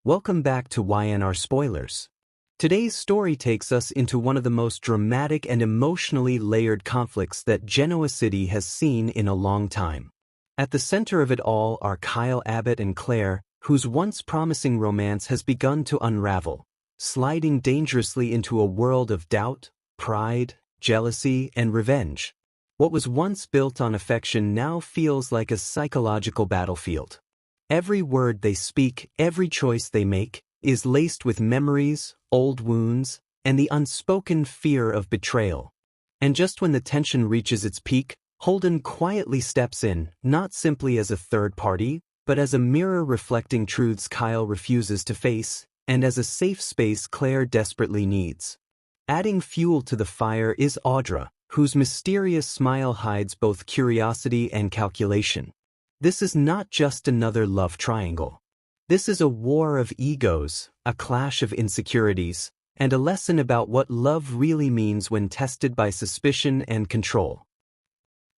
Welcome back to YNR Spoilars. Today's story takes us into one of the most dramatic and emotionally layered conflicts that Genoa City has seen in a long time. At the center of it all are Kyle Abbott and Claire, whose once promising romance has begun to unravel, sliding dangerously into a world of doubt, pride, jealousy, and revenge. What was once built on affection now feels like a psychological battlefield. Every word they speak, every choice they make, is laced with memories, old wounds, and the unspoken fear of betrayal. And just when the tension reaches its peak, Holden quietly steps in, not simply as a third party, but as a mirror reflecting truths Kyle refuses to face, and as a safe space Claire desperately needs. Adding fuel to the fire is Audra, whose mysterious smile hides both curiosity and calculation. This is not just another love triangle. This is a war of egos, a clash of insecurities, and a lesson about what love really means when tested by suspicion and control.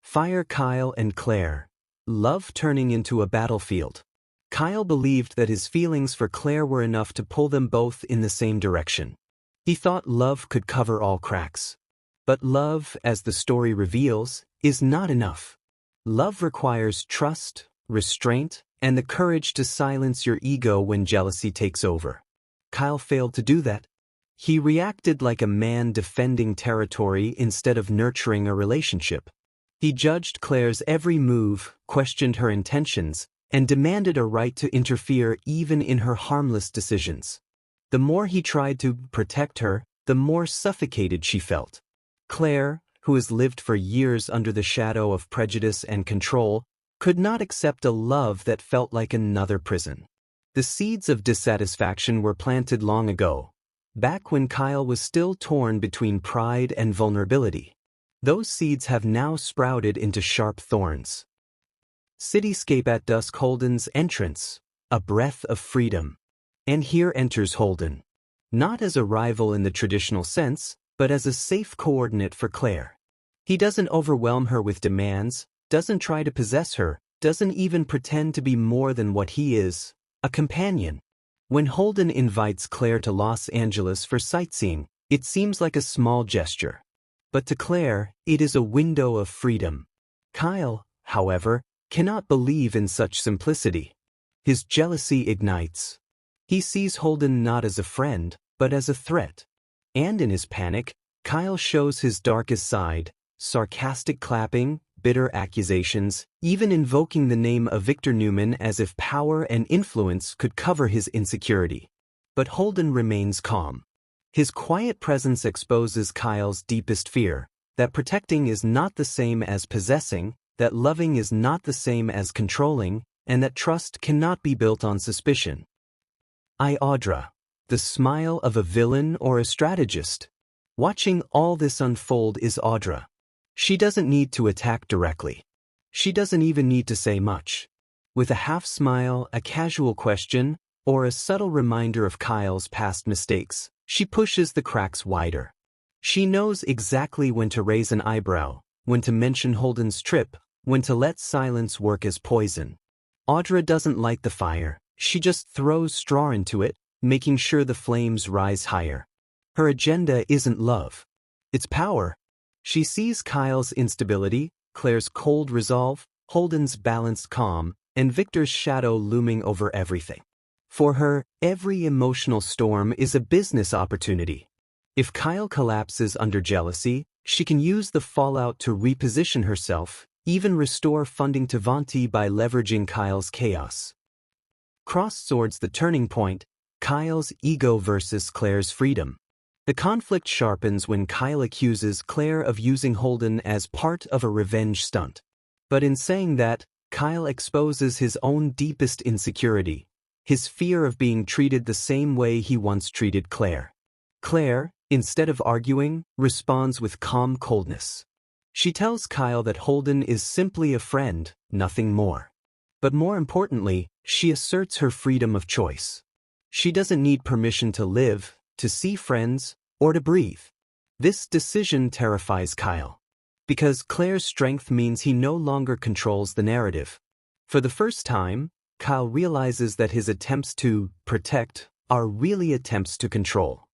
Fire Kyle and Claire. Love turning into a battlefield. Kyle believed that his feelings for Claire were enough to pull them both in the same direction. He thought love could cover all cracks. But love, as the story reveals, is not enough. Love requires trust, restraint, and the courage to silence your ego when jealousy takes over. Kyle failed to do that. He reacted like a man defending territory instead of nurturing a relationship. He judged Claire's every move, questioned her intentions, and demanded a right to interfere even in her harmless decisions. The more he tried to protect her, the more suffocated she felt. Claire, who has lived for years under the shadow of prejudice and control, could not accept a love that felt like another prison. The seeds of dissatisfaction were planted long ago, back when Kyle was still torn between pride and vulnerability. Those seeds have now sprouted into sharp thorns. Cityscape at dusk. Holden's entrance, a breath of freedom. And here enters Holden. Not as a rival in the traditional sense, but as a safe coordinate for Claire. He doesn't overwhelm her with demands, doesn't try to possess her, doesn't even pretend to be more than what he is, a companion. When Holden invites Claire to Los Angeles for sightseeing, it seems like a small gesture. But to Claire, it is a window of freedom. Kyle, however, cannot believe in such simplicity. His jealousy ignites. He sees Holden not as a friend, but as a threat. And in his panic, Kyle shows his darkest side, sarcastic clapping, bitter accusations, even invoking the name of Victor Newman as if power and influence could cover his insecurity. But Holden remains calm. His quiet presence exposes Kyle's deepest fear, that protecting is not the same as possessing, that loving is not the same as controlling, and that trust cannot be built on suspicion. Audra, the smile of a villain or a strategist. Watching all this unfold is Audra. She doesn't need to attack directly. She doesn't even need to say much. With a half smile, a casual question, or a subtle reminder of Kyle's past mistakes, she pushes the cracks wider. She knows exactly when to raise an eyebrow, when to mention Holden's trip, when to let silence work as poison. Audra doesn't light the fire, she just throws straw into it, making sure the flames rise higher. Her agenda isn't love. It's power. She sees Kyle's instability, Claire's cold resolve, Holden's balanced calm, and Victor's shadow looming over everything. For her, every emotional storm is a business opportunity. If Kyle collapses under jealousy, she can use the fallout to reposition herself, even restore funding to Vanti by leveraging Kyle's chaos. Crossed swords. The turning point, Kyle's ego versus Claire's freedom. The conflict sharpens when Kyle accuses Claire of using Holden as part of a revenge stunt. But in saying that, Kyle exposes his own deepest insecurity, his fear of being treated the same way he once treated Claire. Claire, instead of arguing, responds with calm coldness. She tells Kyle that Holden is simply a friend, nothing more. But more importantly, she asserts her freedom of choice. She doesn't need permission to live, to see friends, or to breathe. This decision terrifies Kyle. Because Claire's strength means he no longer controls the narrative. For the first time, Kyle realizes that his attempts to protect are really attempts to control.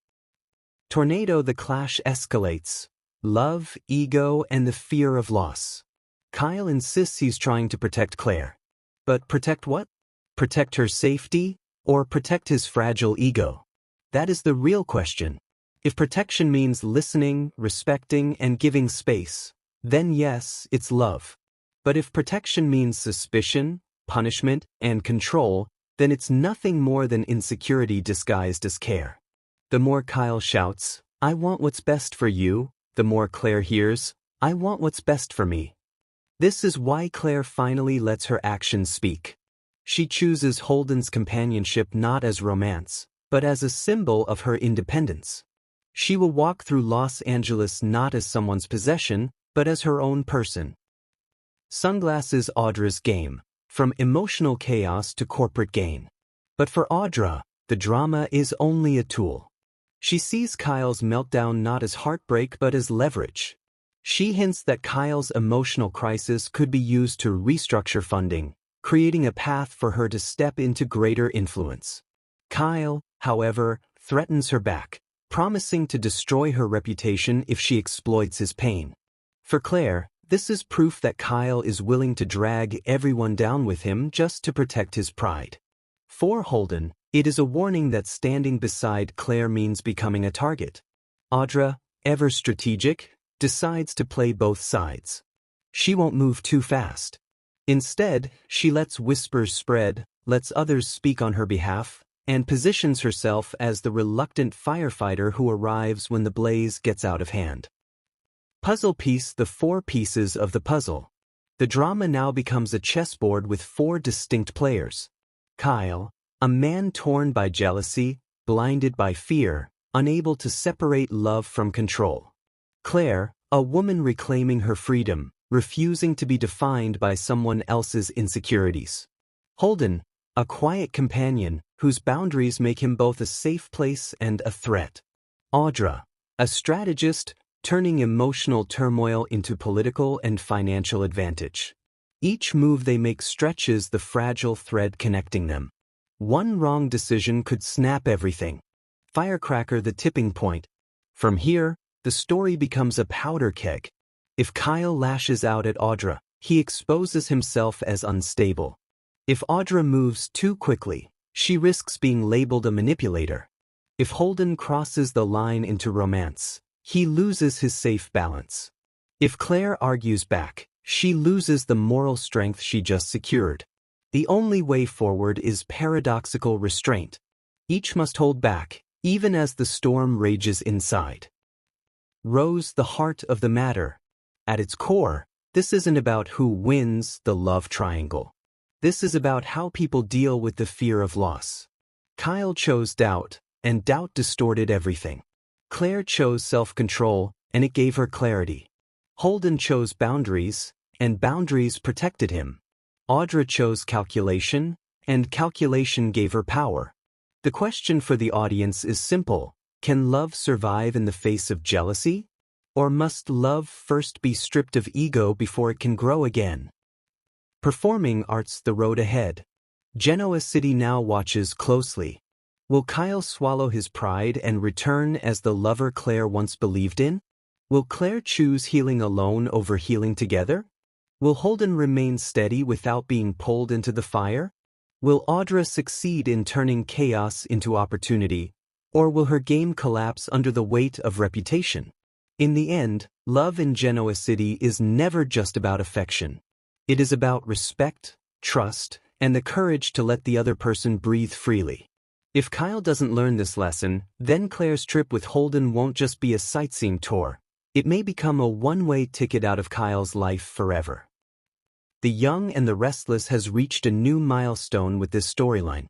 Tornado, the clash escalates. Love, ego, and the fear of loss. Kyle insists he's trying to protect Claire. But protect what? Protect her safety, or protect his fragile ego? That is the real question. If protection means listening, respecting, and giving space, then yes, it's love. But if protection means suspicion, punishment, and control, then it's nothing more than insecurity disguised as care. The more Kyle shouts, "I want what's best for you," the more Claire hears, "I want what's best for me." This is why Claire finally lets her actions speak. She chooses Holden's companionship not as romance, but as a symbol of her independence. She will walk through Los Angeles not as someone's possession, but as her own person. Sunglasses, Audra's game, from emotional chaos to corporate gain. But for Audra, the drama is only a tool. She sees Kyle's meltdown not as heartbreak but as leverage. She hints that Kyle's emotional crisis could be used to restructure funding, creating a path for her to step into greater influence. Kyle, however, threatens her back, promising to destroy her reputation if she exploits his pain. For Claire, this is proof that Kyle is willing to drag everyone down with him just to protect his pride. For Holden, it is a warning that standing beside Claire means becoming a target. Audra, ever strategic, decides to play both sides. She won't move too fast. Instead, she lets whispers spread, lets others speak on her behalf, and positions herself as the reluctant firefighter who arrives when the blaze gets out of hand. Puzzle piece, the 4 pieces of the puzzle. The drama now becomes a chessboard with 4 distinct players. Kyle, a man torn by jealousy, blinded by fear, unable to separate love from control. Claire, a woman reclaiming her freedom, refusing to be defined by someone else's insecurities. Holden, a quiet companion whose boundaries make him both a safe place and a threat. Audra, a strategist turning emotional turmoil into political and financial advantage. Each move they make stretches the fragile thread connecting them. One wrong decision could snap everything. Firecracker, the tipping point. From here, the story becomes a powder keg. If Kyle lashes out at Audra, he exposes himself as unstable. If Audra moves too quickly, she risks being labeled a manipulator. If Holden crosses the line into romance, he loses his safe balance. If Claire argues back, she loses the moral strength she just secured. The only way forward is paradoxical restraint. Each must hold back, even as the storm rages inside. Rose, the heart of the matter. At its core, this isn't about who wins the love triangle. This is about how people deal with the fear of loss. Kyle chose doubt, and doubt distorted everything. Claire chose self-control, and it gave her clarity. Holden chose boundaries, and boundaries protected him. Audra chose calculation, and calculation gave her power. The question for the audience is simple. Can love survive in the face of jealousy? Or must love first be stripped of ego before it can grow again? Performing arts, the road ahead. Genoa City now watches closely. Will Kyle swallow his pride and return as the lover Claire once believed in? Will Claire choose healing alone over healing together? Will Holden remain steady without being pulled into the fire? Will Audra succeed in turning chaos into opportunity? Or will her game collapse under the weight of reputation? In the end, love in Genoa City is never just about affection. It is about respect, trust, and the courage to let the other person breathe freely. If Kyle doesn't learn this lesson, then Claire's trip with Holden won't just be a sightseeing tour. It may become a one-way ticket out of Kyle's life forever. The Young and the Restless has reached a new milestone with this storyline.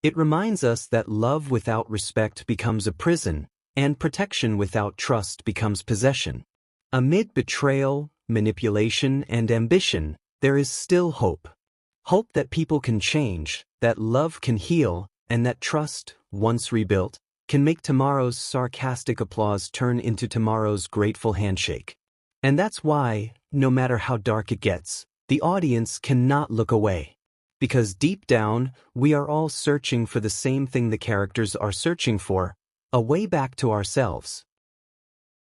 It reminds us that love without respect becomes a prison, and protection without trust becomes possession. Amid betrayal, manipulation, and ambition, there is still hope. Hope that people can change, that love can heal, and that trust, once rebuilt, can make tomorrow's sarcastic applause turn into tomorrow's grateful handshake. And that's why, no matter how dark it gets, the audience cannot look away. Because deep down, we are all searching for the same thing the characters are searching for, a way back to ourselves.